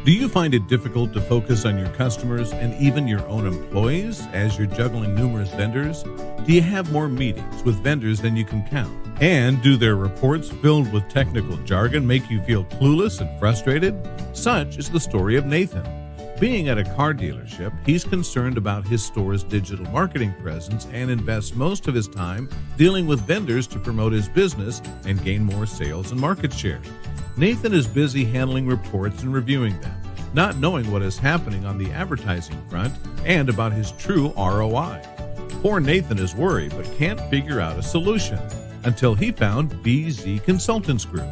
Do you find it difficult to focus on your customers and even your own employees as you're juggling numerous vendors? Do you have more meetings with vendors than you can count? And do their reports filled with technical jargon make you feel clueless and frustrated? Such is the story of Nathan. Being at a car dealership, he's concerned about his store's digital marketing presence and invests most of his time dealing with vendors to promote his business and gain more sales and market share. Nathan is busy handling reports and reviewing them, not knowing what is happening on the advertising front and about his true ROI. Poor Nathan is worried but can't figure out a solution until he found BZ Consultants Group.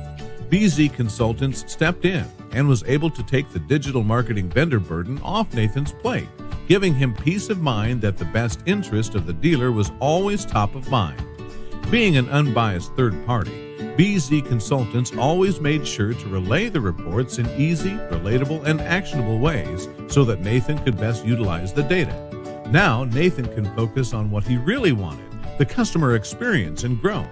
BZ Consultants stepped in and was able to take the digital marketing vendor burden off Nathan's plate, giving him peace of mind that the best interest of the dealer was always top of mind. Being an unbiased third party, BZ Consultants always made sure to relay the reports in easy, relatable, and actionable ways so that Nathan could best utilize the data. Now, Nathan can focus on what he really wanted, the customer experience and growth.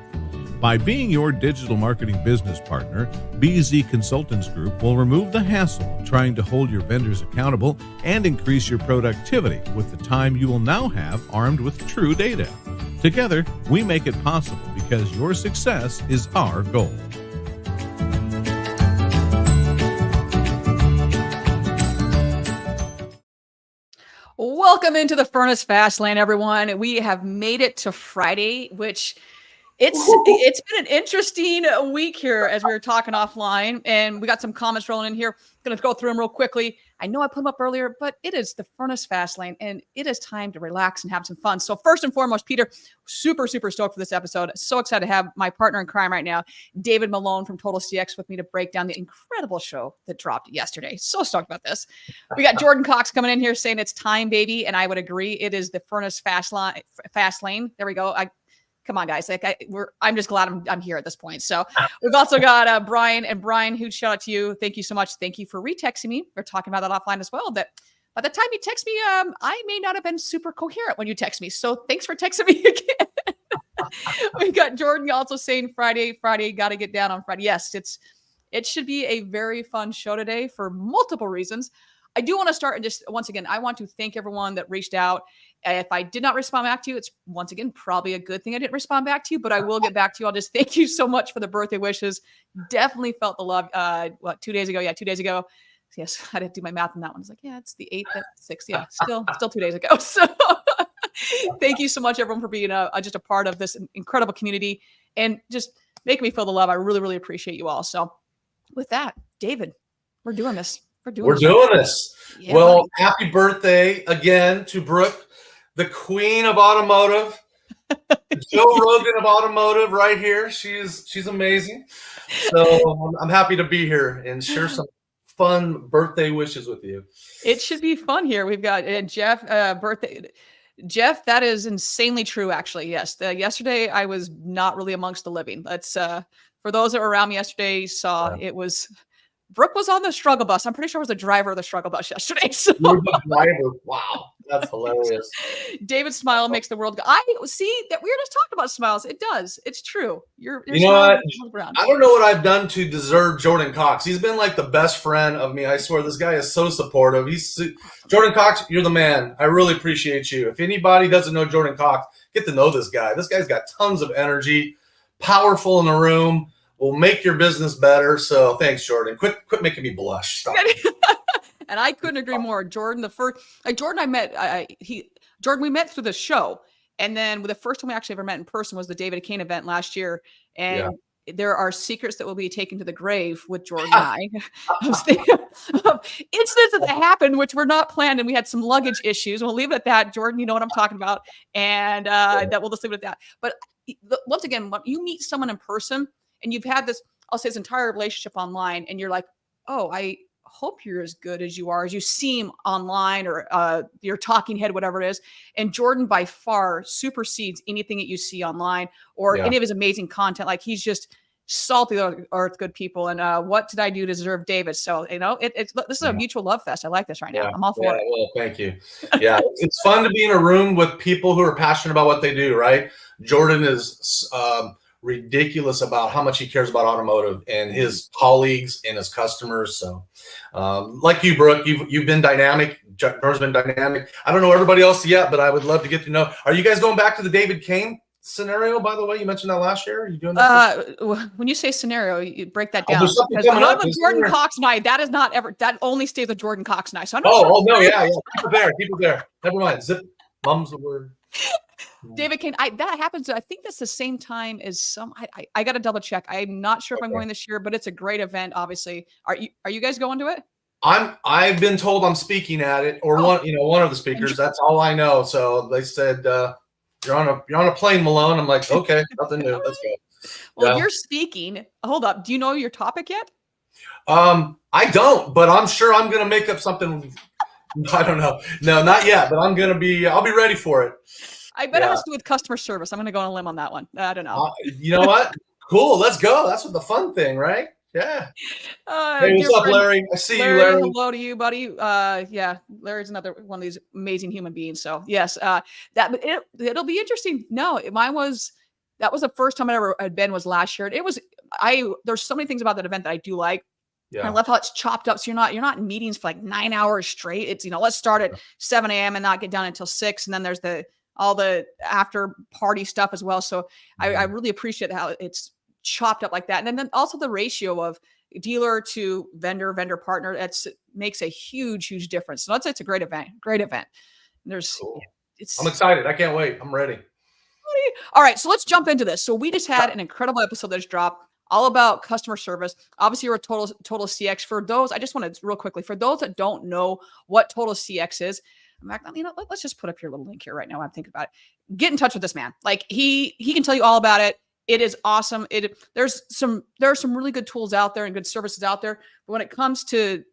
By being your digital marketing business partner, BZ Consultants Group will remove the hassle of trying to hold your vendors accountable and increase your productivity with the time you will now have armed with true data. Together, we make it possible because your success is our goal. Welcome into the Furniss Fast Lane, everyone. We have made it to Friday, which it's been an interesting week here as we were talking offline, and we got some comments rolling in here. Going to go through them real quickly. I know I put them up earlier, but it is the Furniss Fast Lane, and it is time to relax and have some fun. So first and foremost, Peter, super stoked for this episode. So excited to have my partner in crime right now, David Malone from TotalCX, with me to break down the incredible show that dropped yesterday. So stoked about this. We got Jordan Cox coming in here saying it's time, baby, and I would agree. It is the Furniss Fast Lane. There we go. Come on, guys. I'm just glad I'm here at this point. So we've also got Brian. And Brian, huge shout out to you. Thank you so much. Thank you for retexting me. We're talking about that offline as well. That by the time you text me, I may not have been super coherent when you text me. So thanks for texting me again. We got Jordan also saying Friday, got to get down on Friday. Yes, it should be a very fun show today for multiple reasons. I do want to start and just, once again, I want to thank everyone that reached out. If I did not respond back to you, it's once again, probably a good thing I didn't respond back to you, but I will get back to you. I'll just thank you so much for the birthday wishes. Definitely felt the love. 2 days ago? Yeah, 2 days ago. Yes, I didn't do my math on that one. I was like, yeah, it's the 8th at 6. Yeah, still 2 days ago. So thank you so much, everyone, for being just a part of this incredible community and just making me feel the love. I really appreciate you all. So with that, David, we're doing this. We're doing this. Yeah, well, buddy. Happy birthday again to Brooke, the queen of automotive, Joe Rogan of automotive right here. She's amazing. So I'm happy to be here and share some fun birthday wishes with you. It should be fun here. We've got Jeff, birthday. Jeff, that is insanely true, actually. Yes. Yesterday, I was not really amongst the living. That's for those that were around me yesterday, saw it was... Brooke was on the struggle bus. I'm pretty sure I was the driver of the struggle bus yesterday. So. You're the driver. Wow. That's hilarious. David's smile makes the world go. I see that we were just talking about smiles. It does. It's true. You're you know what? I don't know what I've done to deserve Jordan Cox. He's been like the best friend of me. I swear this guy is so supportive. Jordan Cox, you're the man. I really appreciate you. If anybody doesn't know Jordan Cox, get to know this guy. This guy's got tons of energy, powerful in the room. Will make your business better. So thanks, Jordan. Quit making me blush. Stop. And I couldn't agree more. Jordan, Jordan I met, Jordan, we met through the show. And then the first time we actually ever met in person was the David Kane event last year. And there are secrets that will be taken to the grave with Jordan and I. I was thinking of incidents that happened, which were not planned. And we had some luggage issues. We'll leave it at that. Jordan, you know what I'm talking about. And that we'll just leave it at that. But once again, when you meet someone in person, and you've had this, I'll say, this entire relationship online, and you're like, oh, I hope you're as good as you seem online, or your talking head, whatever it is. And Jordan by far supersedes anything that you see online or any of his amazing content. Like, he's just salty earth good people. And what did I do to deserve David? So, this is a mutual love fest. I like this right now. I'm all for it. Well, thank you. Yeah, it's fun to be in a room with people who are passionate about what they do, right? Jordan is ridiculous about how much he cares about automotive and his colleagues and his customers. So, like you, Brooke, you've been dynamic. Jordan's been dynamic. I don't know everybody else yet, but I would love to get to know. Are you guys going back to the David Kane scenario? By the way, you mentioned that last year. Are you doing that? When you say scenario, you break that down. There's something coming up. Jordan Cox and I, that is not ever. That only stays with Jordan Cox and I. So I'm not oh no, yeah. Keep it there. Never mind. Zip. Mum's the word. David Kane, that happens. I think that's the same time as some. I got to double check. I'm not sure if I'm going this year, but it's a great event. Obviously, are you guys going to it? I've been told I'm speaking at it, or one of the speakers. That's all I know. So they said you're on a plane, Malone. I'm like, okay, nothing new. Let's go. Well, you're speaking. Hold up. Do you know your topic yet? I don't, but I'm sure I'm going to make up something. I don't know. No, not yet, but I'll be ready for it. I bet it has to do with customer service. I'm going to go on a limb on that one. I don't know. You know what? Cool. Let's go. That's what the fun thing, right? Yeah. Hey, what's up, Larry? I see you, Larry. Hello to you, buddy. Yeah, Larry's another one of these amazing human beings. So yes, it'll be interesting. No, that was the first time I ever had been was last year. There's so many things about that event that I do like. Yeah. I love how it's chopped up. So you're not in meetings for like 9 hours straight. It's, let's start at 7 a.m. and not get done until 6. And then there's all the after party stuff as well. So I really appreciate how it's chopped up like that. And then also the ratio of dealer to vendor partner, makes a huge difference. So it's a great event. Cool. I'm excited. I can't wait. I'm ready. All right. So let's jump into this. So we just had an incredible episode that just dropped all about customer service. Obviously you're a total CX. For those, I just want to real quickly, for those that don't know what total CX is, let's just put up your little link here right now. I'm thinking about it. Get in touch with this man. Like he can tell you all about it. It is awesome. There are some really good tools out there and good services out there. But when it comes to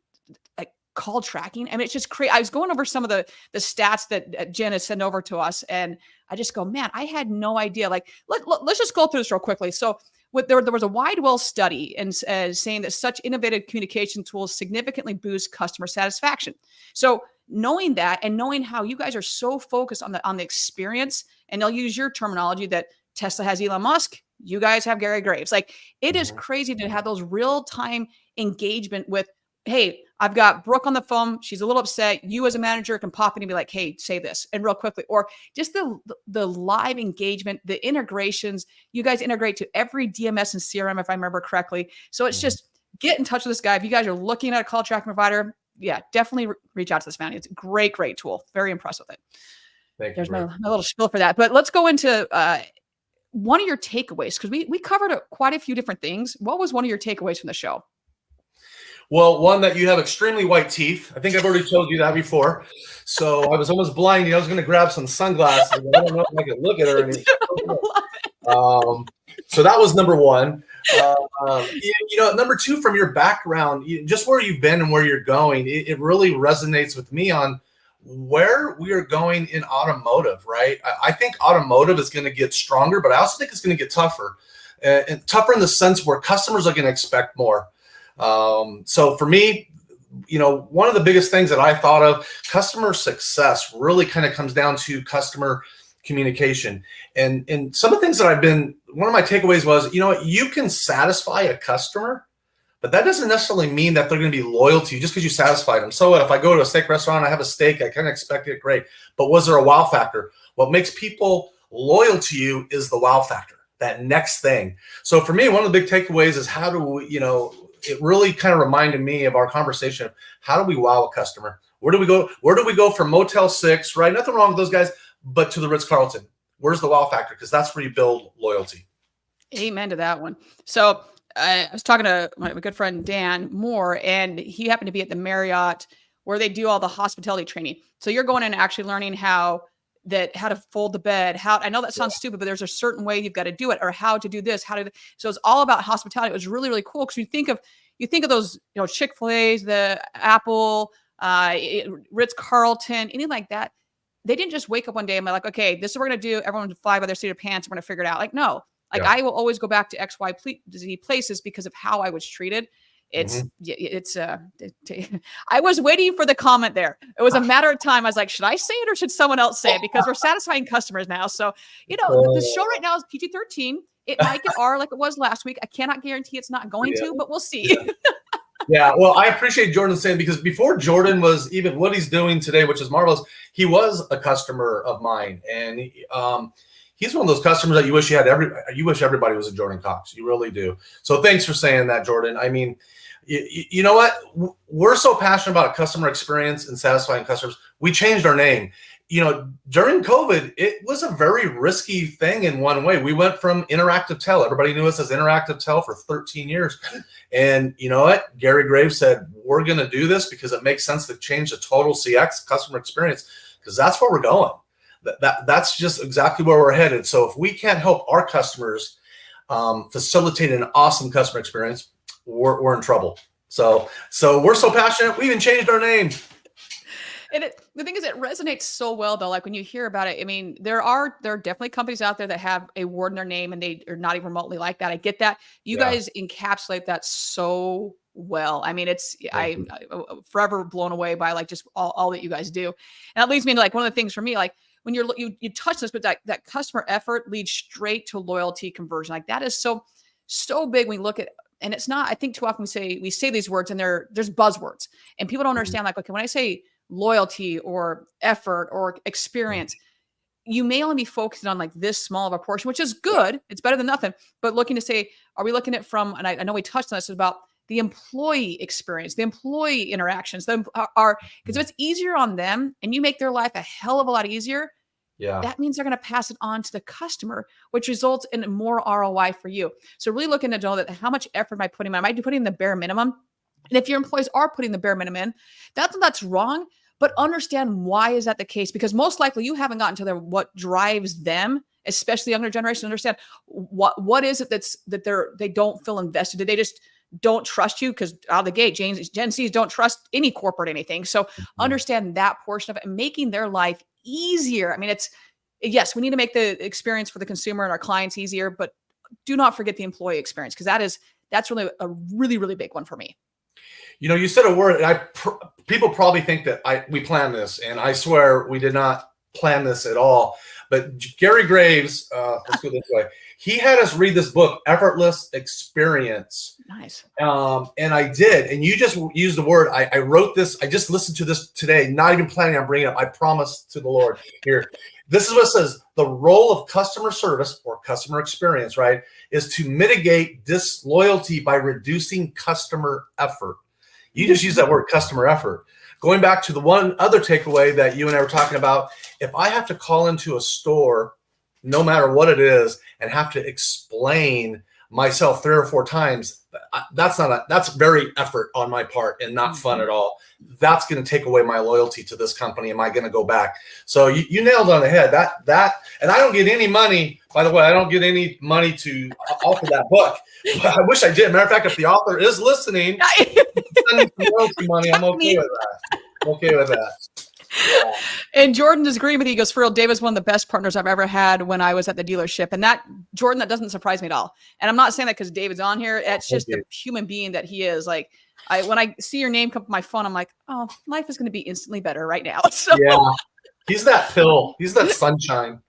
like call tracking, I mean, it's just crazy. I was going over some of the stats that Jen has sent over to us, and I just go, man, I had no idea. Like, let's just go through this real quickly. So there was a Widewell study and saying that such innovative communication tools significantly boost customer satisfaction. So knowing that and knowing how you guys are so focused on the experience, and they'll use your terminology that Tesla has Elon Musk, you guys have Gary Graves. Like, it is crazy to have those real-time engagement with, hey, I've got Brooke on the phone. She's a little upset. You as a manager can pop in and be like, hey, say this, and real quickly. Or just the live engagement, the integrations. You guys integrate to every DMS and CRM, if I remember correctly. So it's just get in touch with this guy. If you guys are looking at a call tracking provider, yeah, definitely reach out to this man. It's a great tool. Very impressed with it. Thank you. There's my little spiel for that. But let's go into one of your takeaways, because we covered quite a few different things. What was one of your takeaways from the show? Well, one, that you have extremely white teeth. I think I've already told you that before. So I was almost blinded. I was going to grab some sunglasses. I don't know if I could look at her. So that was number one. Number two, from your background, just where you've been and where you're going, it really resonates with me on where we are going in automotive, right? I think automotive is going to get stronger, but I also think it's going to get tougher. And tougher in the sense where customers are going to expect more. So for me, one of the biggest things that I thought of, customer success really kind of comes down to customer communication. And some of the things that one of my takeaways was, you can satisfy a customer, but that doesn't necessarily mean that they're going to be loyal to you just because you satisfied them. So what if I go to a steak restaurant, I have a steak, I kind of expect it, great. But was there a wow factor? What makes people loyal to you is the wow factor, that next thing. So for me, one of the big takeaways is how do we, it really kind of reminded me of our conversation of how do we wow a customer? Where do we go? Where do we go from Motel 6, right? Nothing wrong with those guys, but to the Ritz-Carlton. Where's the wow factor? Because that's where you build loyalty. Amen to that one. So I was talking to my good friend Dan Moore, and he happened to be at the Marriott where they do all the hospitality training. So you're going in and actually learning how to fold the bed. I know that sounds stupid, but there's a certain way you've got to do it, or how to do this, so it's all about hospitality. It was really, really cool. Cause you think of those, Chick-fil-A's, the Apple, Ritz-Carlton, anything like that. They didn't just wake up one day and be like, okay, this is what we're going to do. Everyone fly by their seat of pants. We're going to figure it out. Like, no, I will always go back to X, Y, Z places because of how I was treated. I was waiting for the comment there. It was a matter of time. I was like, should I say it or should someone else say it? Because we're satisfying customers now. So, the show right now is PG-13. It might get R like it was last week. I cannot guarantee it's not going to, but we'll see. Yeah, well, I appreciate Jordan saying, because before Jordan was even what he's doing today, which is marvelous, he was a customer of mine, and he's one of those customers that you wish everybody was a Jordan Cox. You really do. So thanks for saying that, Jordan. I mean, you know what? We're so passionate about customer experience and satisfying customers. We changed our name. You know, during COVID, it was a very risky thing in one way. We went from Interactive Tel. Everybody knew us as Interactive Tel for 13 years. And you know what? Gary Graves said, we're going to do this because it makes sense to change the total CX customer experience, because that's where we're going. That's just exactly where we're headed. So if we can't help our customers facilitate an awesome customer experience, we're in trouble. So we're so passionate, we even changed our name. And the thing is, it resonates so well, though. Like when you hear about it, I mean, there are definitely companies out there that have a word in their name and they are not even remotely like that. I get that. You guys encapsulate that so well. I mean, I'm forever blown away by like just all that you guys do. And that leads me to like one of the things for me, like when you touch this, but that customer effort leads straight to loyalty conversion. Like that is so big when we look at. And it's not. I think too often we say these words and there's buzzwords, and people don't understand. Like, okay, when I say loyalty or effort or experience, you may only be focusing on like this small of a portion, which is good. It's better than nothing. But looking to say, are we looking at from, and I know we touched on this, about the employee experience, the employee interactions, because if it's easier on them and you make their life a hell of a lot easier, that means they're going to pass it on to the customer, which results in more ROI for you. So really looking to know that how much effort am I putting in? Am I putting the bare minimum? And if your employees are putting the bare minimum in, that's wrong. But understand, why is that the case? Because most likely you haven't gotten to what drives them, especially the younger generation. Understand what is it that they don't feel invested. Did they just don't trust you? Because out of the gate, Gen Zs don't trust any corporate anything. So understand that portion of it and making their life easier. I mean, yes, we need to make the experience for the consumer and our clients easier, but do not forget the employee experience, because that's really a really, really big one for me. You know, you said a word, and people probably think that we planned this, and I swear we did not plan this at all. But Gary Graves, let's go this way. He had us read this book, Effortless Experience. Nice. And I did. And you just used the word. I wrote this. I just listened to this today, not even planning on bringing it up. I promise to the Lord here. This is what it says. The role of customer service or customer experience, right, is to mitigate disloyalty by reducing customer effort. You just use that word, customer effort. Going back to the one other takeaway that you and I were talking about, if I have to call into a store, no matter what it is, and have to explain myself 3 or 4 times, that's very effort on my part and not fun at all. That's going to take away my loyalty to this company. Am I going to go back? So you nailed it on the head. That, and I don't get any money, by the way. I don't get any money to offer that book. But I wish I did. Matter of fact, if the author is listening, send me some royalty money. I'm okay with that. Okay with that. Yeah. And Jordan is agreeing with you. He goes, for real, David's one of the best partners I've ever had when I was at the dealership. And Jordan, that doesn't surprise me at all. And I'm not saying that because David's on here. It's just the human being that he is. Like, when I see your name come up on my phone, I'm like, oh, life is going to be instantly better right now. So yeah, he's that pill. He's that sunshine.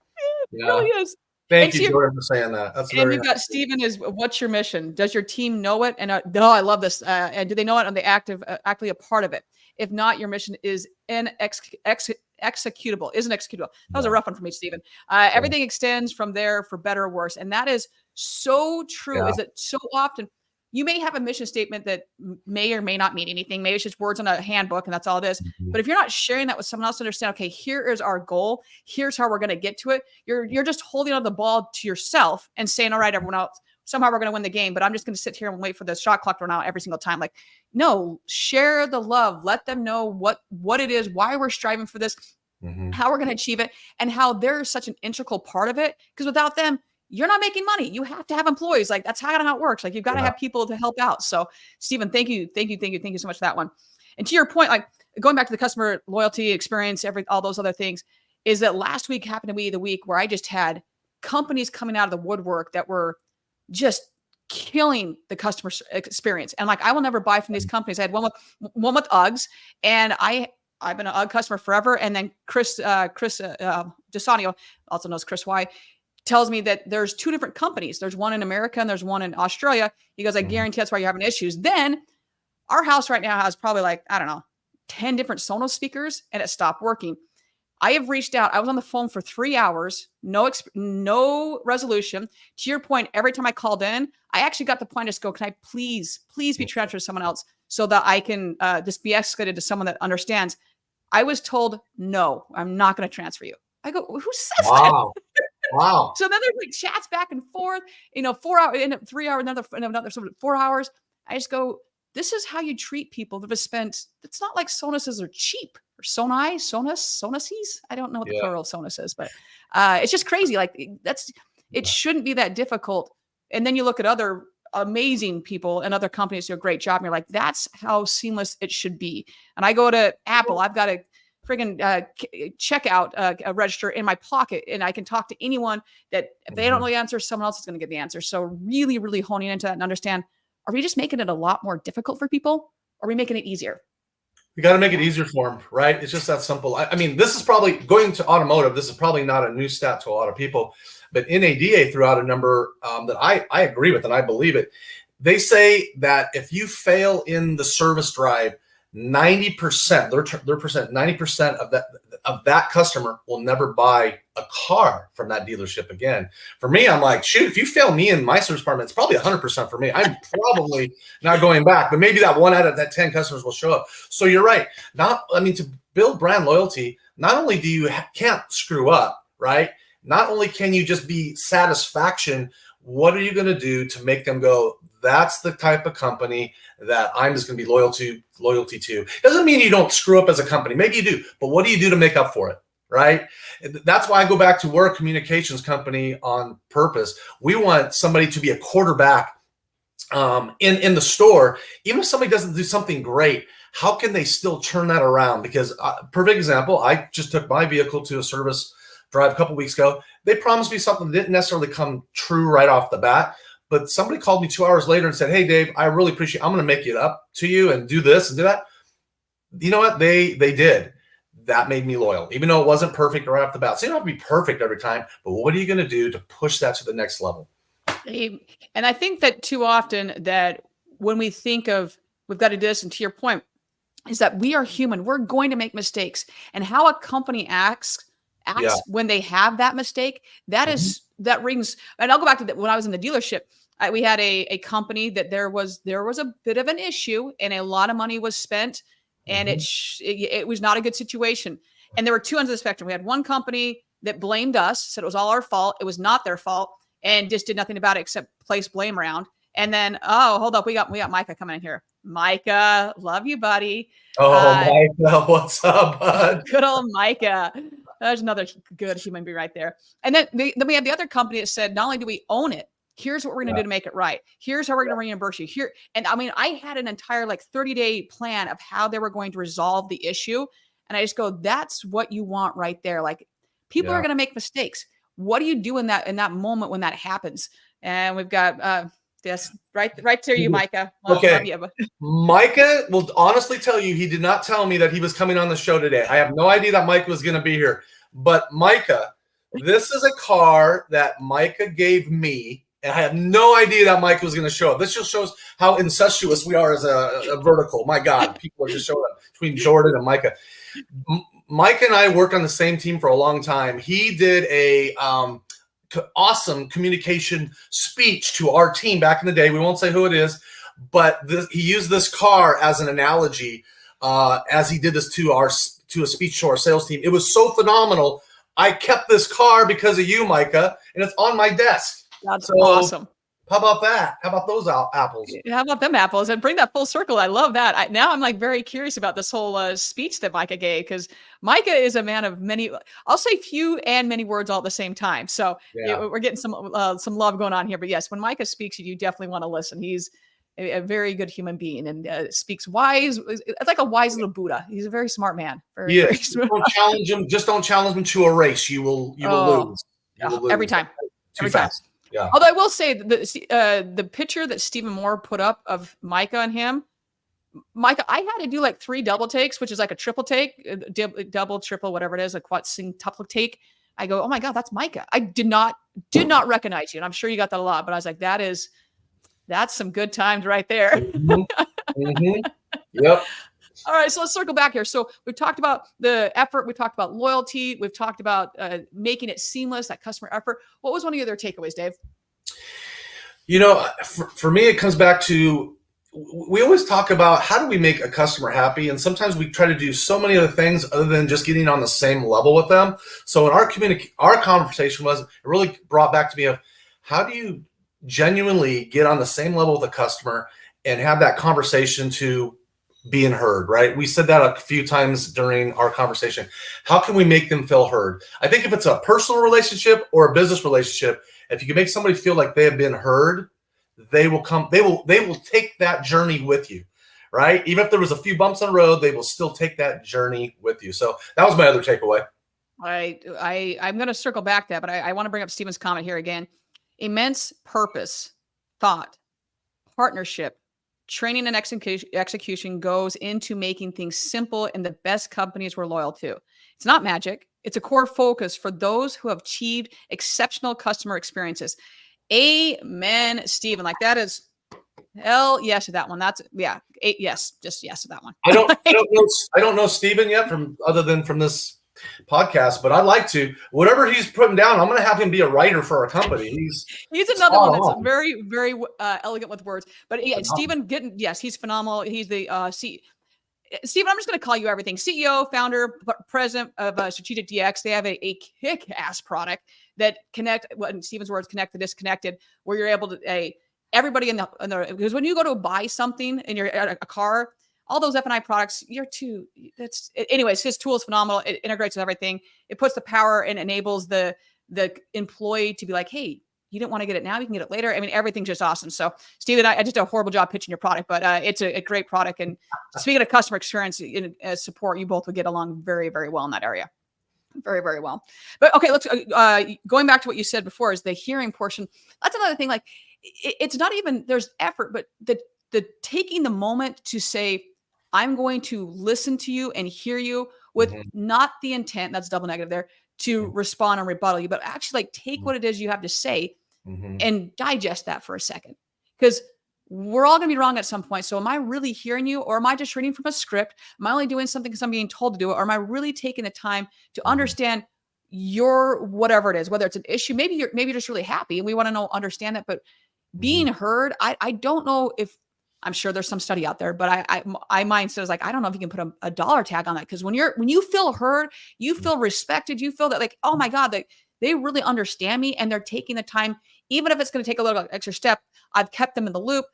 Yeah. It really is. Thank you, Jordan, for saying that. That's very. And we've got Stephen. What's your mission? Does your team know it? And I love this. And do they know it? Are they actively a part of it? If not, your mission is executable. Isn't executable. That was a rough one for me, Stephen. Everything extends from there for better or worse, and that is so true. Yeah. Is that so often? You may have a mission statement that may or may not mean anything. Maybe it's just words on a handbook and that's all it is. But if you're not sharing that with someone else to understand, okay, here is our goal. Here's how we're going to get to it. You're just holding on the ball to yourself and saying, all right, everyone else, somehow we're going to win the game, but I'm just going to sit here and wait for the shot clock to run out every single time. Like, no, share the love. Let them know what it is, why we're striving for this, how we're going to achieve it, and how they're such an integral part of it. Because without them, you're not making money. You have to have employees. Like, that's how it works. Like, you've got to have people to help out. So, Stephen, thank you so much for that one. And to your point, like going back to the customer loyalty experience, all those other things, is that last week happened to be the week where I just had companies coming out of the woodwork that were just killing the customer experience. And like, I will never buy from these companies. I had one with Uggs, and I've been an UGG customer forever. And then Chris DeSanio, also knows Chris Y, tells me that there's 2 different companies. There's one in America and there's one in Australia. He goes, I guarantee that's why you're having issues. Then our house right now has probably like, I don't know, 10 different Sonos speakers, and it stopped working. I have reached out. I was on the phone for 3 hours, no resolution. To your point, every time I called in, I actually got the point to just go, can I please be transferred to someone else so that I can just be escalated to someone that understands. I was told, no, I'm not going to transfer you. I go, who says that? Wow. So then there's like chats back and forth, 4 hours, 3 hours, another 4 hours. I just go, this is how you treat people that have spent, it's not like Sonuses are cheap, or Sonuses. I don't know what the plural of Sonus is, but it's just crazy. Like it shouldn't be that difficult. And then you look at other amazing people and other companies do a great job. And you're like, that's how seamless it should be. And I go to Apple, I've got a friggin' checkout register in my pocket, and I can talk to anyone that if they don't know the answer, someone else is going to get the answer. So really, really honing into that and understand, are we just making it a lot more difficult for people? Or are we making it easier? We got to make it easier for them, right? It's just that simple. I mean, this is probably going to automotive. This is probably not a new stat to a lot of people, but NADA threw out a number that I agree with, and I believe it. They say that if you fail in the service drive, 90%, their percent, 90% of that customer will never buy a car from that dealership again. For me, I'm like, shoot, if you fail me in my service department, it's probably 100% for me. I'm probably not going back, but maybe that 1 out of that 10 customers will show up. So you're right. To build brand loyalty, not only do you can't screw up, right? Not only can you just be satisfaction, what are you going to do to make them go, that's the type of company that I'm just going to be loyalty to. Doesn't mean you don't screw up as a company. Maybe you do, but what do you do to make up for it, right? That's why I go back to we're a communications company on purpose. We want somebody to be a quarterback in the store. Even if somebody doesn't do something great, how can they still turn that around? Because perfect example, I just took my vehicle to a service drive a couple weeks ago. They promised me something that didn't necessarily come true right off the bat. But somebody called me 2 hours later and said, hey, Dave, I really appreciate it. I'm going to make it up to you and do this and do that. You know what? They did. That made me loyal, even though it wasn't perfect right off the bat. So you don't have to be perfect every time, but what are you going to do to push that to the next level? And I think that too often that when we think of we've got to do this, and to your point, is that we are human. We're going to make mistakes. And how a company acts when they have that mistake, that rings. And I'll go back to when I was in the dealership. We had a company that there was a bit of an issue and a lot of money was spent, and it was not a good situation. And there were 2 ends of the spectrum. We had one company that blamed us, said it was all our fault. It was not their fault, and just did nothing about it except place blame around. And then, hold up, we got Micah coming in here. Micah, love you, buddy. Micah, what's up, bud? Good old Micah. There's another good human being right there. And then we had the other company that said, not only do we own it, here's what we're going to do to make it right. Here's how we're going to reimburse you here. And I mean, I had an entire 30-day plan of how they were going to resolve the issue. And I just go, that's what you want right there. Like, people are going to make mistakes. What do you do in that moment when that happens? And we've got this right to you, Micah. Okay. Micah will honestly tell you, he did not tell me that he was coming on the show today. I have no idea that Micah was going to be here. But Micah, this is a car that Micah gave me, and I have no idea that Micah was going to show up. This just shows how incestuous we are as a vertical. My God, people are just showing up between Jordan and Micah. Micah and I worked on the same team for a long time. He did a awesome communication speech to our team back in the day. We won't say who it is, but he used this car as an analogy as he did this to a speech to our sales team. It was so phenomenal. I kept this car because of you, Micah, and it's on my desk. That's awesome. How about that? How about those apples? How about them apples? And bring that full circle. I love that. Now I'm very curious about this whole speech that Micah gave, because Micah is a man of many, I'll say few and many words all at the same time. So we're getting some love going on here. But yes, when Micah speaks, you definitely want to listen. He's a very good human being and speaks wise. It's like a wise little Buddha. He's a very smart man. Very smart. Don't challenge him. Just don't challenge him to a race. You will lose. Every time. Too fast. Yeah. Although I will say the picture that Stephen Moore put up of Micah and him, Micah, I had to do 3 double takes, which is like a triple take, double, triple, whatever it is, a quad, tuple take. I go, oh my God, that's Micah. I did not recognize you. And I'm sure you got that a lot, but I was like, that's some good times right there. Mm-hmm. Yep. All right, so let's circle back here. So we've talked about the effort. We talked about loyalty. We've talked about making it seamless, that customer effort. What was one of your other takeaways, Dave? For me, it comes back to, we always talk about how do we make a customer happy, and sometimes we try to do so many other things other than just getting on the same level with them. So in our conversation it really brought back to me of how do you genuinely get on the same level with a customer and have that conversation to being heard, right? We said that a few times during our conversation. How can we make them feel heard? I think if it's a personal relationship or a business relationship, if you can make somebody feel like they have been heard, they will take that journey with you, right? Even if there was a few bumps on the road, they will still take that journey with you. So that was my other takeaway. I'm going to circle back that, but I want to bring up Stephen's comment here again. Immense purpose, thought, partnership, training and execution goes into making things simple, and the best companies we're loyal to. It's not magic. It's a core focus for those who have achieved exceptional customer experiences. Amen, Stephen. Like that is hell yes to that one. That's yes, just yes to that one. I don't know Stephen yet other than from this podcast, but I'd like to. Whatever he's putting down, I'm going to have him be a writer for our company. He's another one that's very, very elegant with words. But yeah, Stephen, he's phenomenal. He's the Stephen, I'm just going to call you everything. CEO, founder, president of Strategic DX. They have a kick-ass product that in Stephen's words, connect the disconnected, where you're able to everybody in the because when you go to buy something in a car, all those F&I products, anyways, his tool is phenomenal. It integrates with everything. It puts the power and enables the employee to be like, hey, you didn't want to get it now, you can get it later. I mean, everything's just awesome. So Stephen, I just did a horrible job pitching your product, but it's a great product. And speaking of customer experience and support, you both would get along very, very well in that area. Very, very well. But okay, let's going back to what you said before is the hearing portion. That's another thing. Like it's not even there's effort, but the taking the moment to say, I'm going to listen to you and hear you with not the intent, that's double negative there, to respond and rebuttal you, but actually like take what it is you have to say and digest that for a second. Because we're all going to be wrong at some point. So am I really hearing you, or am I just reading from a script? Am I only doing something because I'm being told to do it? Or am I really taking the time to understand your whatever it is, whether it's an issue, maybe you're just really happy and we want to understand that, but being heard, I don't know if, I'm sure there's some study out there, but my mindset is like, I don't know if you can put a dollar tag on that. Cause when you feel heard, you feel respected, you feel that like, oh my God, they really understand me and they're taking the time, even if it's going to take a little extra step, I've kept them in the loop.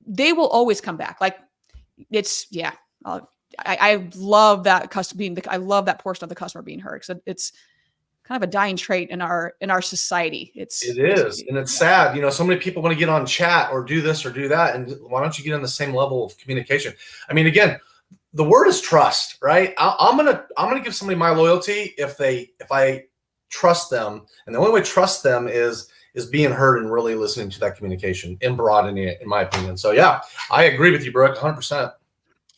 They will always come back. Like I love that I love that portion of the customer being heard. Cause it's kind of a dying trait in our society. It is. And it's sad. So many people want to get on chat or do this or do that. And why don't you get on the same level of communication? I mean, again, the word is trust, right? I'm going to give somebody my loyalty if I trust them. And the only way to trust them is being heard and really listening to that communication and broadening it, in my opinion. So yeah, I agree with you, Brooke, 100%.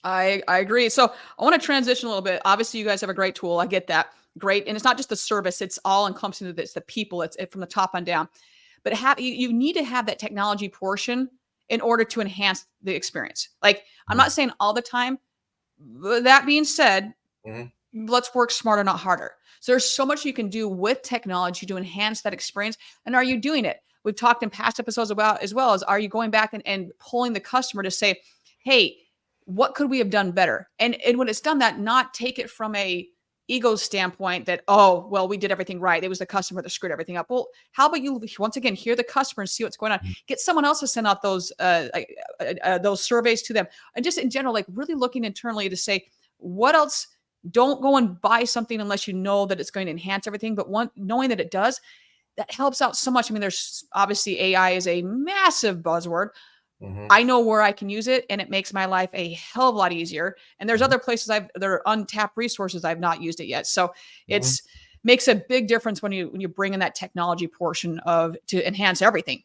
I agree. So I want to transition a little bit. Obviously you guys have a great tool. I get that. Great. And it's not just the service, it's all encompassing of this, the people, it's from the top on down. But you need to have that technology portion in order to enhance the experience. Like I'm not saying all the time. That being said, let's work smarter, not harder. So there's so much you can do with technology to enhance that experience. And are you doing it? We've talked in past episodes about as well as are you going back and pulling the customer to say, hey, what could we have done better? And when it's done that, not take it from a ego standpoint that, oh, well, we did everything right. It was the customer that screwed everything up. Well, how about you once again, hear the customer and see what's going on. Get someone else to send out those surveys to them. And just in general, like really looking internally to say, what else? Don't go and buy something unless you know that it's going to enhance everything. But knowing that it does, that helps out so much. I mean, there's obviously AI is a massive buzzword. I know where I can use it and it makes my life a hell of a lot easier. And there's other places there are untapped resources I've not used it yet. So it's makes a big difference when you bring in that technology portion to enhance everything.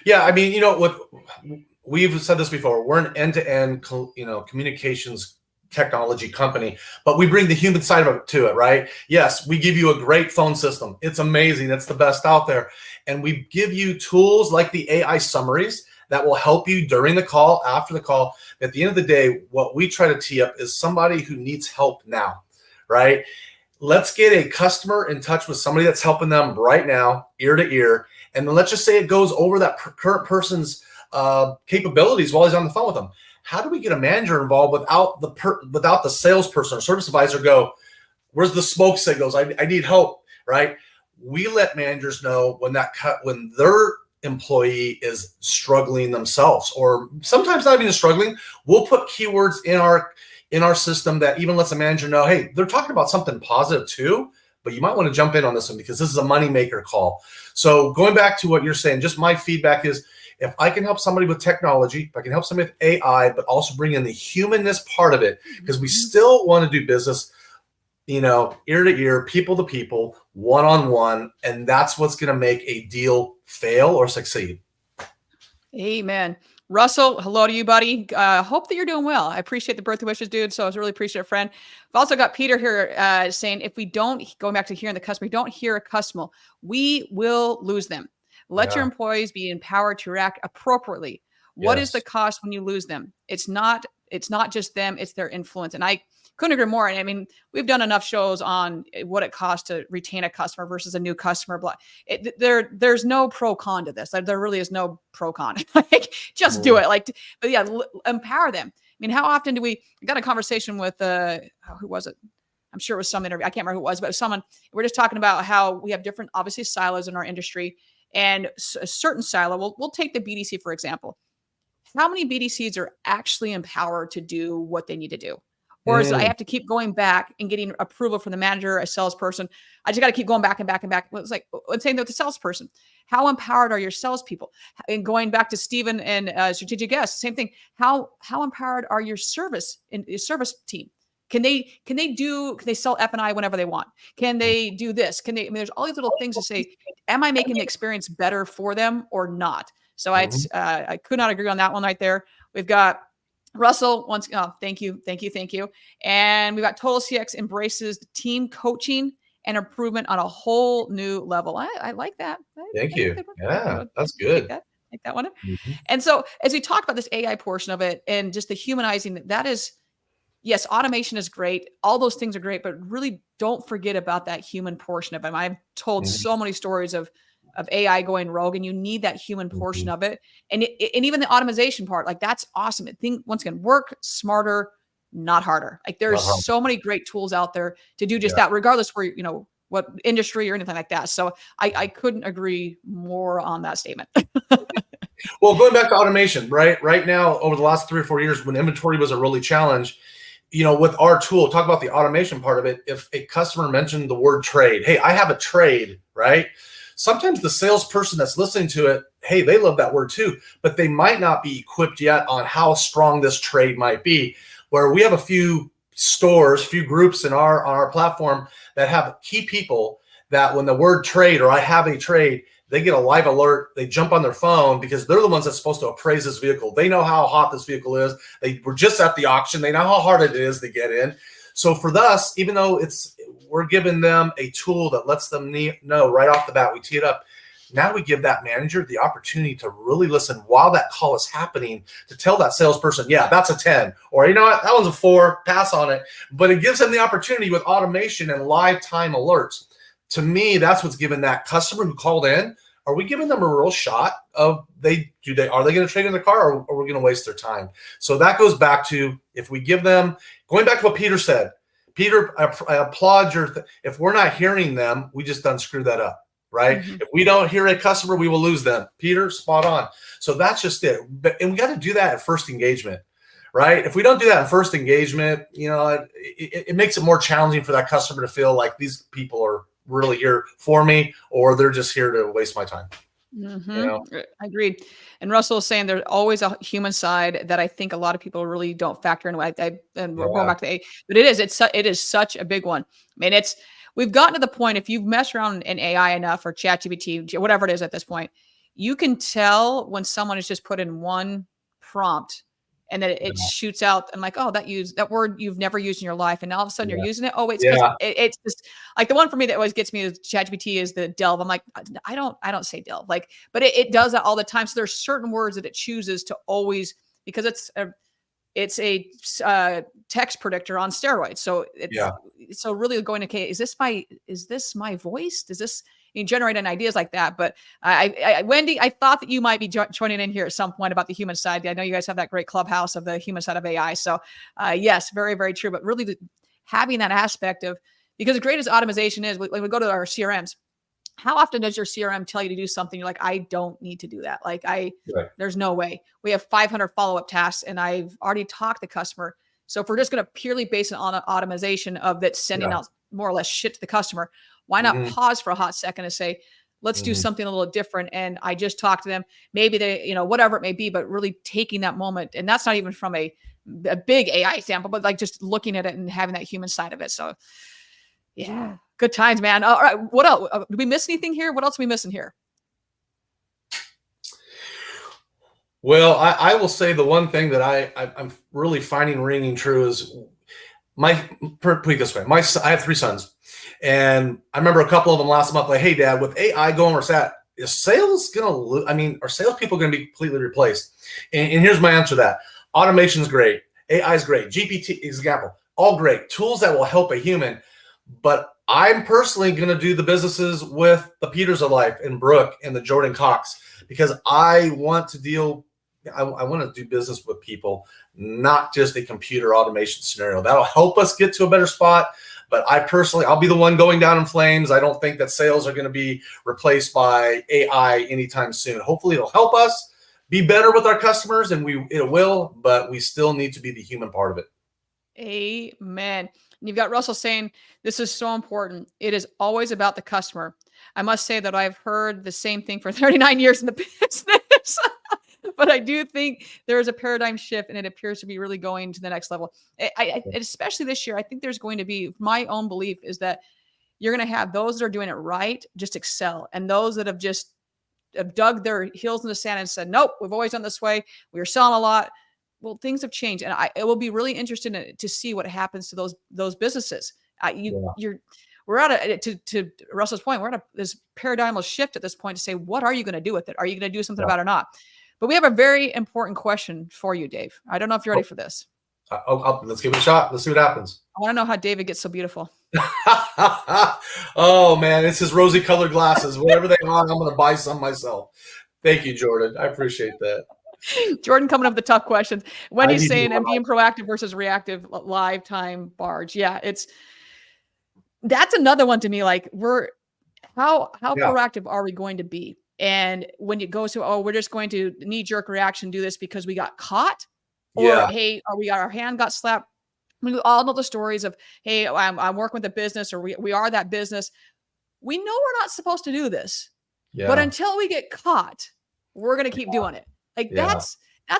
Yeah. I mean, what we've said this before, we're an end-to-end, communications technology company, but we bring the human side of it to it, right? Yes, we give you a great phone system. It's amazing. It's the best out there. And we give you tools like the AI summaries that will help you during the call, after the call. At the end of the day, what we try to tee up is somebody who needs help now, right? Let's get a customer in touch with somebody that's helping them right now, ear to ear. And then let's just say it goes over that current person's capabilities while he's on the phone with them. How do we get a manager involved without the salesperson or service advisor go, where's the smoke signals? I need help, right? We let managers know when their employee is struggling themselves, or sometimes not even struggling. We'll put keywords in our system that even lets the manager know, hey, they're talking about something positive too, but you might want to jump in on this one because this is a moneymaker call. So going back to what you're saying, just my feedback is, if I can help somebody with technology, if I can help somebody with AI, but also bring in the humanness part of it, because we still want to do business, ear to ear, people to people, one-on-one, and that's what's going to make a deal fail or succeed. Amen. Russell, hello to you, buddy. Hope that you're doing well. I appreciate the birthday wishes, dude. So I was really appreciate it, friend. I've also got Peter here saying, if we don't, going back to hearing the customer, we don't hear a customer, we will lose them. Let your employees be empowered to react appropriately. What is the cost when you lose them? It's not just them, it's their influence. And I couldn't agree more. And I mean, we've done enough shows on what it costs to retain a customer versus a new customer. There's no pro con to this. There really is no pro con. Like, just do it. But yeah, empower them. I mean, how often do we got a conversation with who was it? I'm sure it was some interview. I can't remember who it was, but it was someone. We're just talking about how we have different, obviously, silos in our industry. And a certain silo, we'll take the BDC, for example. How many BDCs are actually empowered to do what they need to do? Or is it I have to keep going back and getting approval from the manager, a salesperson? I just got to keep going back and back and back. It's like, same with the salesperson. How empowered are your salespeople? And going back to Stephen and strategic guests, same thing. How empowered are your service team? Can they sell F&I whenever they want? Can they do this? I mean, there's all these little things to say, am I making the experience better for them or not? So I could not agree on that one right there. We've got Russell thank you. And we've got TotalCX embraces team coaching and improvement on a whole new level. I like that. Thank you. Yeah, that's good. Take that one. And so as we talk about this AI portion of it and just the humanizing, that is, yes, automation is great. All those things are great, but really don't forget about that human portion of it. I've told so many stories of AI going rogue, and you need that human portion of it. And even the automation part, like, that's awesome. I think, once again, work smarter, not harder. Like, there's so many great tools out there to do just that, regardless where, what industry or anything like that. So I couldn't agree more on that statement. Well, going back to automation, right now, over the last 3 or 4 years, when inventory was a really challenge, with our tool, talk about the automation part of it. If a customer mentioned the word trade, hey, I have a trade, right? Sometimes the salesperson that's listening to it, hey, they love that word too, but they might not be equipped yet on how strong this trade might be. Where we have a few groups in our platform that have key people that when the word trade or I have a trade, they get a live alert. They jump on their phone because they're the ones that's supposed to appraise this vehicle. They know how hot this vehicle is. They were just at the auction. They know how hard it is to get in. So for us, even though we're giving them a tool that lets them know right off the bat, we tee it up. Now we give that manager the opportunity to really listen while that call is happening, to tell that salesperson, yeah, that's a 10, or you know what, that one's a 4, pass on it. But it gives them the opportunity with automation and live time alerts. To me, that's what's given that customer who called in. Are we giving them a real shot of are they going to trade in their car, or are we going to waste their time? So that goes back to, if we give them, going back to what Peter said. Peter, I applaud if we're not hearing them, we just done screw that up, right? If we don't hear a customer, we will lose them. Peter, spot on. So that's just it. And we got to do that at first engagement, right? If we don't do that in first engagement, it makes it more challenging for that customer to feel like these people are really here for me, or they're just here to waste my time. Agreed. And Russell is saying there's always a human side that I think a lot of people really don't factor in. And we're going back to A, but it is such a big one. I mean, we've gotten to the point, if you've messed around in AI enough, or ChatGPT, whatever it is at this point, you can tell when someone has just put in one prompt and then it shoots out. I'm like, oh, that word you've never used in your life, and all of a sudden you're using it. Oh, it's because it's just like the one for me that always gets me is ChatGPT is the delve. I'm like, I don't say delve, like, but it does that all the time. So there's certain words that it chooses to always, because it's a text predictor on steroids. So it's so really going, okay, is this my voice? Does this generate ideas like that? But Wendy, I thought that you might be joining in here at some point about the human side. I know you guys have that great clubhouse of the human side of AI. So yes, very, very true. But really having that aspect of, because the greatest automation is when we go to our CRMs, how often does your CRM tell you to do something? You're like, I don't need to do that. Like there's no way. We have 500 follow-up tasks and I've already talked to the customer. So if we're just going to purely base it on an automation of that sending out more or less shit to the customer, why not pause for a hot second and say, let's do something a little different. And I just talked to them, maybe they, whatever it may be, but really taking that moment. And that's not even from a big AI example, but like just looking at it and having that human side of it. So yeah, good times, man. All right. What else? Did we miss anything here? What else are we missing here? Well, I will say the one thing that I'm really finding ringing true is put it this way. I have 3 sons, and I remember a couple of them last month, like, hey, Dad, with AI going where it's at, is sales going to, are salespeople going to be completely replaced? And here's my answer to that. Automation's great. AI is great. GPT example, all great. Tools that will help a human. But I'm personally going to do the businesses with the Peters of life and Brooke and the Jordan Cox, because I want to do business with people, not just a computer automation scenario. That'll help us get to a better spot. But I'll be the one going down in flames. I don't think that sales are going to be replaced by AI anytime soon. Hopefully it'll help us be better with our customers, and it will, but we still need to be the human part of it. Amen. And you've got Russell saying, this is so important. It is always about the customer. I must say that I've heard the same thing for 39 years in the business, but I do think there is a paradigm shift and it appears to be really going to the next level. Especially this year, I think there's going to be, my own belief is that you're going to have those that are doing it right, just excel. And those that have just dug their heels in the sand and said, nope, we've always done this way. We were selling a lot. Well, things have changed, and it will be really interesting to see what happens to those businesses. We're at to Russell's point. We're at this paradigmal shift at this point to say, what are you going to do with it? Are you going to do something about it or not? But we have a very important question for you, Dave. I don't know if you're ready for this. Let's give it a shot. Let's see what happens. I want to know how David gets so beautiful. Oh man, it's his rosy colored glasses. Whatever they are, I'm going to buy some myself. Thank you, Jordan. I appreciate that. Jordan coming up with the tough questions. Wendy's saying, and being proactive versus reactive live time barge. Yeah, that's another one to me. Like, how proactive are we going to be? And when it goes to, we're just going to knee-jerk reaction, do this because we got caught, or hey, or we got our hand got slapped. We all know the stories of, hey, I'm working with a business, or we are that business. We know we're not supposed to do this, but until we get caught, we're going to keep doing it. Like that's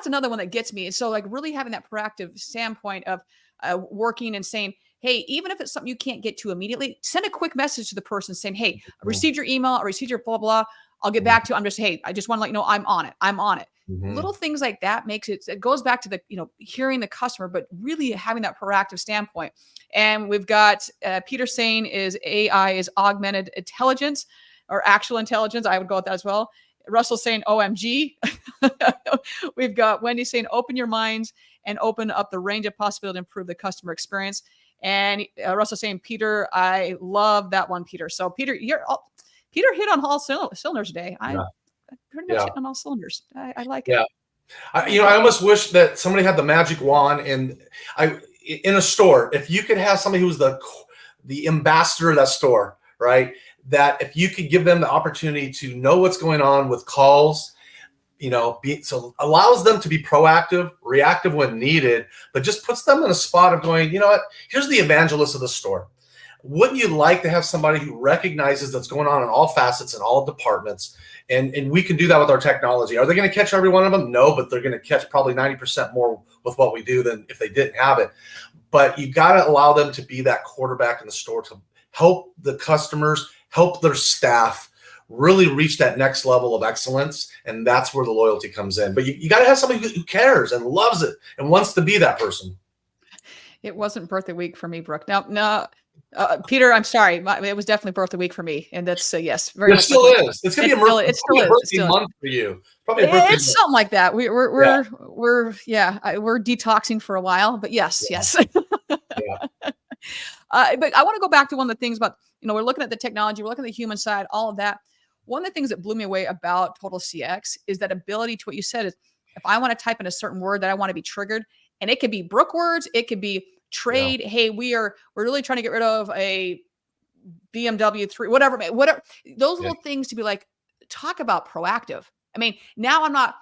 another one that gets me. And so like really having that proactive standpoint of working and saying, hey, even if it's something you can't get to immediately, send a quick message to the person saying, hey, I received your email, I received your blah, blah, I'll get back to you. I just want to let you know I'm on it. I'm on it. Little things like that it goes back to the, hearing the customer, but really having that proactive standpoint. And we've got Peter saying AI is augmented intelligence or actual intelligence. I would go with that as well. Russell saying, OMG. We've got Wendy saying, open your minds and open up the range of possibility to improve the customer experience. And Russell saying, Peter, I love that one, Peter. So Peter Peter hit on all cylinders today. Pretty much hit on all cylinders. I like it. I almost wish that somebody had the magic wand, and in a store, if you could have somebody who's the ambassador of that store, right? That if you could give them the opportunity to know what's going on with calls, so allows them to be proactive, reactive when needed, but just puts them in a spot of going, you know what, here's the evangelist of the store. Wouldn't you like to have somebody who recognizes that's going on in all facets and all departments? And we can do that with our technology. Are they going to catch every one of them? No, but they're going to catch probably 90% more with what we do than if they didn't have it. But you got to allow them to be that quarterback in the store to help the customers, help their staff really reach that next level of excellence. And that's where the loyalty comes in. But you got to have somebody who cares and loves it and wants to be that person. It wasn't birthday week for me, Brooke. No, Peter, I'm sorry. It was definitely birthday week for me. And that's yes, very much. It still is. It's going to be it still is. birthday month for you. Probably a birthday it's month. something like that. We're detoxing for a while, but yes. Yeah. But I want to go back to one of the things about, we're looking at the technology, we're looking at the human side, all of that. One of the things that blew me away about Total CX is that ability to what you said is if I want to type in a certain word that I want to be triggered, and it could be Brooke words, it could be trade. Yeah. Hey, we're really trying to get rid of a BMW 3, whatever. Those little things to be like, talk about proactive. I mean, now I'm not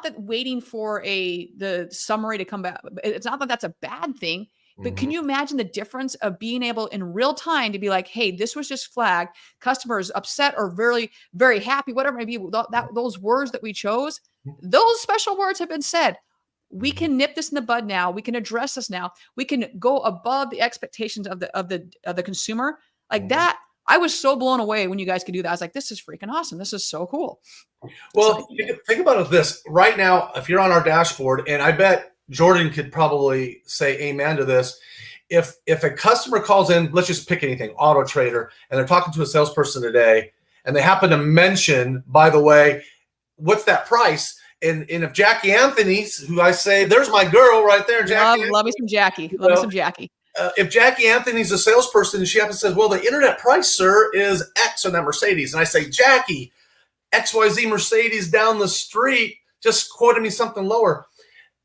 that waiting for the summary to come back. It's not that that's a bad thing. But can you imagine the difference of being able in real time to be like, hey, this was just flagged. Customers upset or very, very happy, whatever it may be. Those words that we chose, those special words have been said. We can nip this in the bud now. We can address this now. We can go above the expectations of the consumer. Like that, I was so blown away when you guys could do that. I was like, this is freaking awesome. This is so cool. Well, think about it this. Right now, if you're on our dashboard, and I bet Jordan could probably say amen to this. If a customer calls in, let's just pick anything, Auto Trader, and they're talking to a salesperson today, and they happen to mention, by the way, what's that price? And if Jackie Anthony's, who I say, there's my girl right there, Jackie. Love me some Jackie. Love me some Jackie. If Jackie Anthony's a salesperson and she happens to say, well, the internet price, sir, is X on that Mercedes. And I say, Jackie, XYZ Mercedes down the street just quoted me something lower.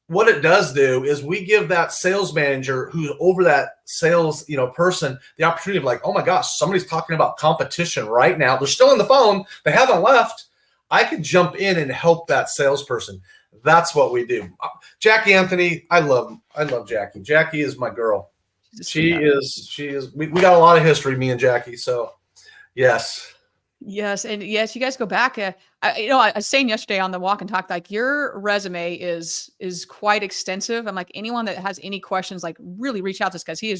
What it does do is we give that sales manager who's over that sales, person the opportunity of like, oh my gosh, somebody's talking about competition right now. They're still on the phone. They haven't left. I could jump in and help that salesperson. That's what we do. Jackie Anthony, I love Jackie. Jackie is my girl. She is. We got a lot of history, me and Jackie. So yes. Yes. And yes, you guys go back. I was saying yesterday on the walk and talk, like your resume is quite extensive. I'm like, anyone that has any questions, like really reach out to this, because he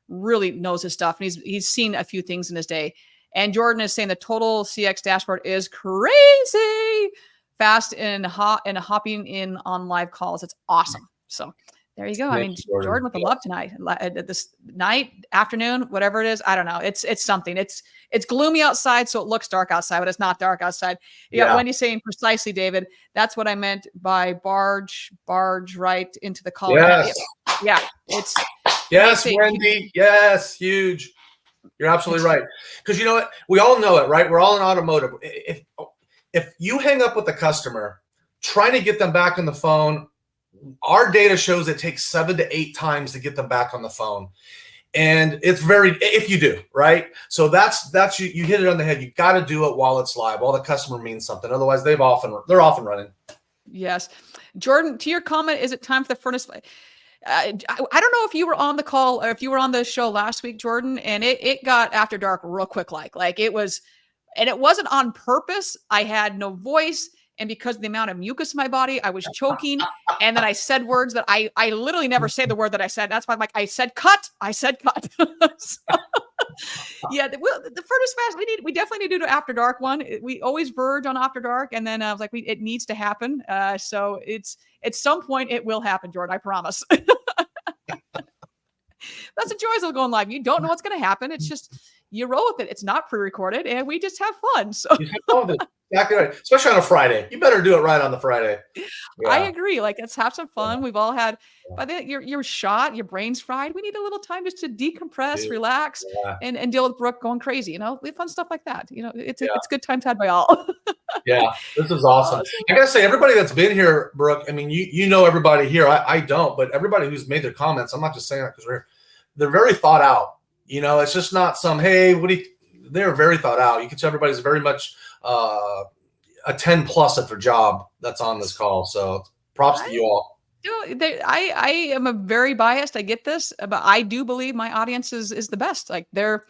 really knows his stuff. And he's seen a few things in his day. And Jordan is saying the Total CX dashboard is crazy fast and hopping in on live calls. It's awesome. So there you go. Thank you, Jordan with the love tonight, this night, afternoon, whatever it is. I don't know. It's something. It's gloomy outside, so it looks dark outside, but it's not dark outside. Yeah. Wendy's saying precisely, David. That's what I meant by barge right into the call. Yes. Yeah. Yes, Wendy. Yes, huge. You're absolutely right. Because you know what? We all know it, right? We're all in automotive. If you hang up with a customer, trying to get them back on the phone, our data shows it takes 7 to 8 times to get them back on the phone. And it's if you do, right? So that's you hit it on the head. You got to do it while it's live, while the customer means something. Otherwise, they're off and running. Yes. Jordan, to your comment, is it time for the Furniss? I don't know if you were on the call or if you were on the show last week, Jordan, and it got after dark real quick. Like it was, and it wasn't on purpose. I had no voice. And because of the amount of mucus in my body, I was choking. And then I said words that I literally never say the word that I said. That's why I'm like, I said cut. So, yeah, the Furniss Fast, we definitely need to do the after dark one. We always verge on after dark. And then I was like, it needs to happen. So it's at some point it will happen, Jordan. I promise. That's the joys of going live. You don't know what's going to happen. It's just, you roll with it. It's not pre-recorded and we just have fun. So exactly right. Especially on a Friday. You better do it right on the Friday. Yeah. I agree. Like, let's have some fun. We've all had, by then you're shot, your brain's fried. We need a little time just to decompress, relax, and deal with Brooke going crazy. We have fun stuff like that. It's good times had by all. Yeah, this is awesome. I gotta say, everybody that's been here, Brooke, I mean, you know everybody here. I don't, but everybody who's made their comments, I'm not just saying that because they're very thought out. It's just not some, hey, they're very thought out. You can tell everybody's very much a 10 plus at their job that's on this call. So props to you all. I am very biased. I get this, but I do believe my audience is the best. Like they're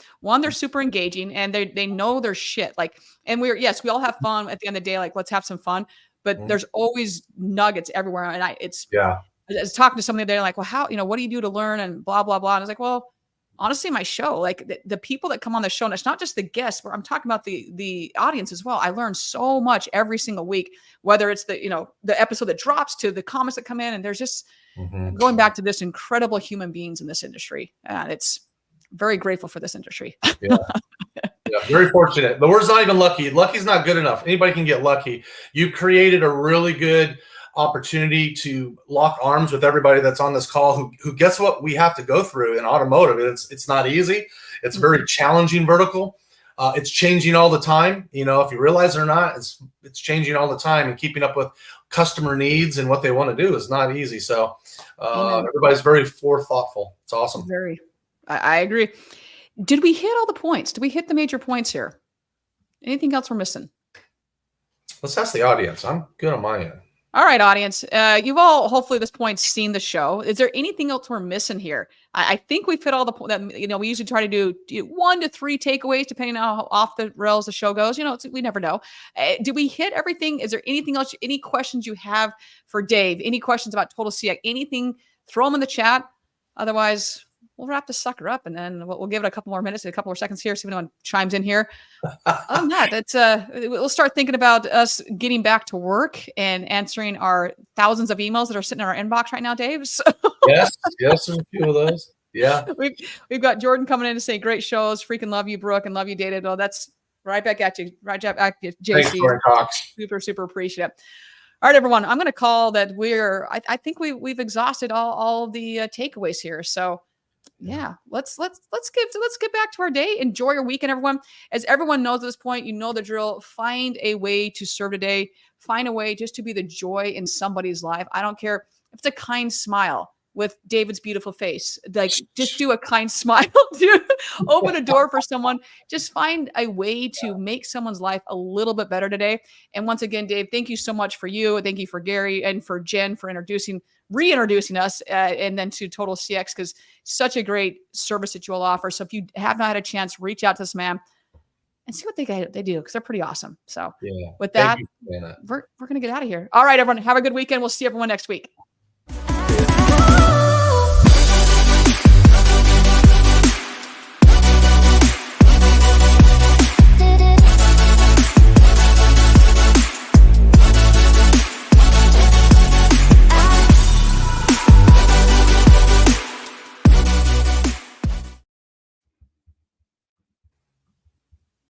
super engaging and they know their shit. Like, and we all have fun at the end of the day. Like, let's have some fun, but there's always nuggets everywhere. And I was talking to somebody the other day, like, well, how, what do you do to learn and blah, blah, blah. And I was like, well, honestly, my show, like the people that come on the show, and it's not just the guests, but I'm talking about the audience as well. I learn so much every single week, whether it's the episode that drops to the comments that come in, and there's just going back to this incredible human beings in this industry, and it's very grateful for this industry. Yeah. Yeah, very fortunate. The word's not even lucky. Lucky's not good enough. Anybody can get lucky. You created a really good opportunity to lock arms with everybody that's on this call who gets what we have to go through in automotive. It's not easy. It's a very challenging vertical. It's changing all the time. If you realize it or not, it's changing all the time, and keeping up with customer needs and what they want to do is not easy. So everybody's very thoughtful. It's awesome. I agree. Did we hit all the points? Did we hit the major points here? Anything else we're missing? Let's ask the audience. I'm good on my end. All right, audience. You've all, hopefully at this point, seen the show. Is there anything else we're missing here? I think we've hit all the points. We usually try to do 1 to 3 takeaways, depending on how off the rails the show goes. We never know. Did we hit everything? Is there anything else, any questions you have for Dave? Any questions about TotalCX? Anything, throw them in the chat. Otherwise, we'll wrap this sucker up, and then we'll give it a couple more minutes, a couple more seconds here, see if anyone chimes in here. Other than that, we'll start thinking about us getting back to work and answering our thousands of emails that are sitting in our inbox right now, Dave. So Yes, there's a few of those. Yeah. We've got Jordan coming in to say, great shows, freaking love you, Brooke, and love you, David. Oh, that's right back at you. Right back at you, JC. Thanks, Jordan Cox. Super, super appreciate it. All right, everyone. I'm going to call that I think we've exhausted all the takeaways here. So yeah, let's get back to our day. Enjoy your weekend, everyone. As everyone knows at this point, you know the drill. Find a way to serve today. Find a way just to be the joy in somebody's life. I don't care if it's a kind smile with David's beautiful face. Like, just do a kind smile. Open a door for someone. Just find a way to make someone's life a little bit better today. And once again, Dave, thank you so much for you. Thank you for Gary and for Jen for reintroducing us and then to TotalCX, because such a great service that you all offer. So if you have not had a chance, reach out to this man and see what they do, because they're pretty awesome. So with that, we're going to get out of here. All right, everyone, have a good weekend. We'll see everyone next week.